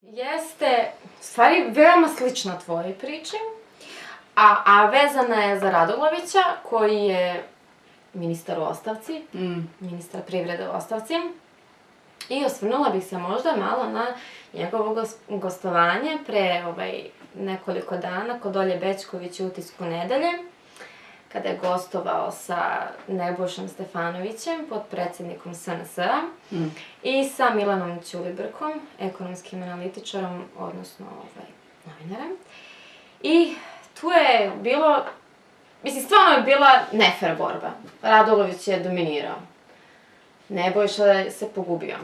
Jeste, stvari, veoma slična tvojoj priči, a vezana je za Radulovića, koji je ministar u ostavci, ministar privrede u ostavci. I osvrnula bih se možda malo na njegovo gostovanje pre nekoliko dana kod Olje Bećković u Utisku nedelje, kada je gostovao sa Nebojšom Stefanovićem, potpredsednikom SNS-a, i sa Milanom Ćulibrkom, ekonomskim analitičarom, odnosno novinarem. I tu je bilo, mislim, stvarno je bila nefer borba. Radulović je dominirao. Nebojša se pogubio.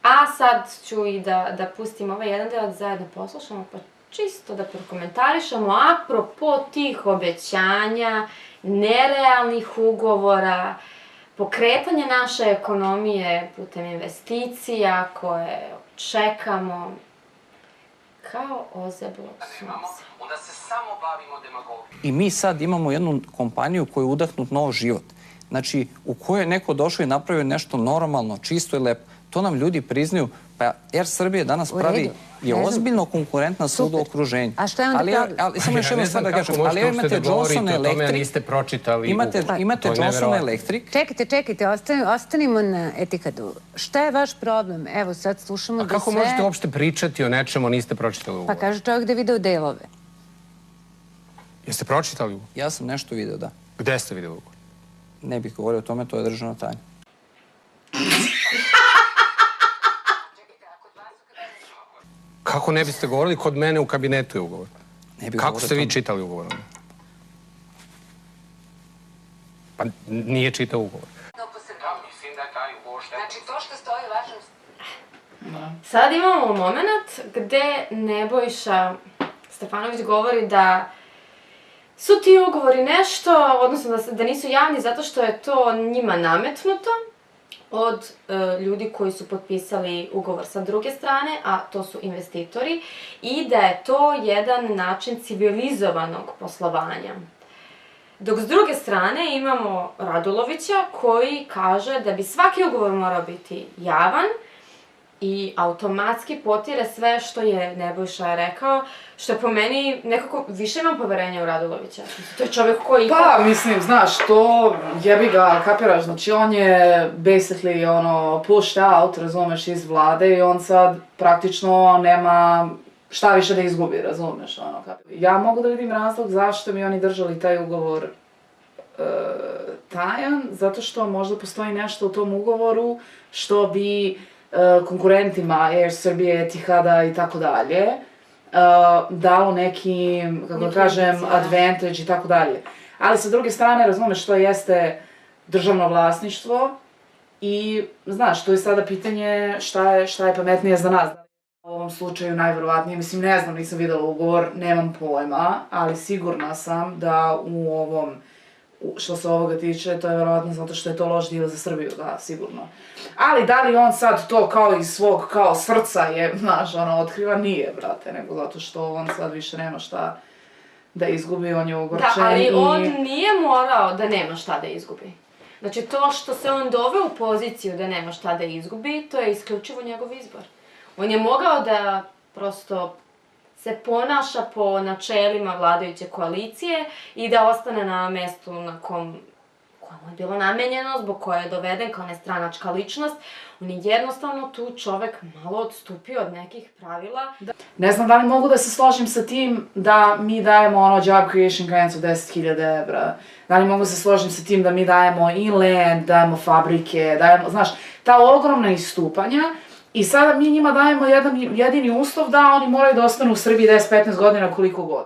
A sad ću i da pustim ovaj jedan deo da zajedno poslušamo, pa čisto da prokomentarišemo apropo tih obećanja, nerealnih ugovora, pokretanja naše ekonomije putem investicija koje čekamo kao ozeblog sunca. Onda se samo bavimo demagogijom. I mi sad imamo jednu kompaniju koja je udahnut nov život. Znači, u kojoj je neko došao i napravio nešto normalno, čisto i lepo. To nam ljudi priznaju. Pa Air Srbije danas pravi, je ozbiljno konkurentna svuda u okruženju. A šta je onda problem? Ali samo još jednu stvar da kažem. Ali imate Johnson Electric. Niste pročitali. Imate Johnson Electric. Čekajte, ostanimo na Etihadu. Šta je vaš problem? Evo, sad slušamo da sve... A kako možete uopšte pričati o nečemu, niste pročitali ugovor? Pa kaže čovjek da je video delove. Jeste pročitali ugovor? Ja sam nešto video, da. Gde ste videli ugovor? Ne bih govorio o tome, to je državna tajna. Kako ne biste govorili? Kod mene u kabinetu je ugovor. Kako ste vi čitali ugovor? Pa nije čitao ugovor. Mislim da je taj ugovor štetan. Znači, to što stoji u vašem... Sad imamo moment gde Nebojša Stefanović govori da su ti ugovori nešto, odnosno da nisu javni zato što je to njima nametnuto od ljudi koji su potpisali ugovor sa druge strane, a to su investitori, i da je to jedan način civilizovanog poslovanja. Dok s druge strane imamo Radulovića koji kaže da bi svaki ugovor morao biti javan i automatski potire sve što je Nebojša rekao, što je po meni nekako više imam poverenja u Radulovića. To je čovjek koji... Pa, mislim, znaš, to jebi ga, kapiraš, znači on je basically, pushed out, razumeš, iz vlade i on sad praktično nema šta više da izgubi, razumeš, Ja mogu da vidim razlog zašto bi oni držali taj ugovor tajan, zato što možda postoji nešto u tom ugovoru što bi konkurentima Air Srbije, Etihada i tako dalje, dalo neki, kako da kažem, advantage i tako dalje. Ali sa druge strane, razumeš, to jeste državno vlasništvo i, znaš, to je sada pitanje šta je pametnije za nas. U ovom slučaju najverovatnije, mislim, ne znam, nisam videla ugovor, nemam pojma, ali sigurna sam da u ovom, što se ovoga tiče, to je verovatno zato što je to loš deal za Srbiju, da, sigurno. Ali da li on sad to kao iz svog, kao srca je, znaš, otkriva, nije, brate, nego zato što on sad više nema šta da izgubi, on je ogorčen i... Da, ali on nije morao da nema šta da izgubi. Znači, to što se on doveo u poziciju da nema šta da izgubi, to je isključivo njegov izbor. On je mogao da prosto se ponaša po načelima vladajuće koalicije i da ostane na mestu na kojem je bilo namenjeno, zbog koje je doveden kao nestranačka ličnost. On je jednostavno tu čovek malo odstupio od nekih pravila. Ne znam da li mogu da se složim sa tim da mi dajemo job creation grants od 10.000 evra. Da li mogu da se složim sa tim da mi dajemo i land, dajemo fabrike, dajemo, znaš, ta ogromna istupanja. I sada mi njima dajemo jedan jedini uslov da oni moraju da ostanu u Srbiji 10-15 godina koliko god.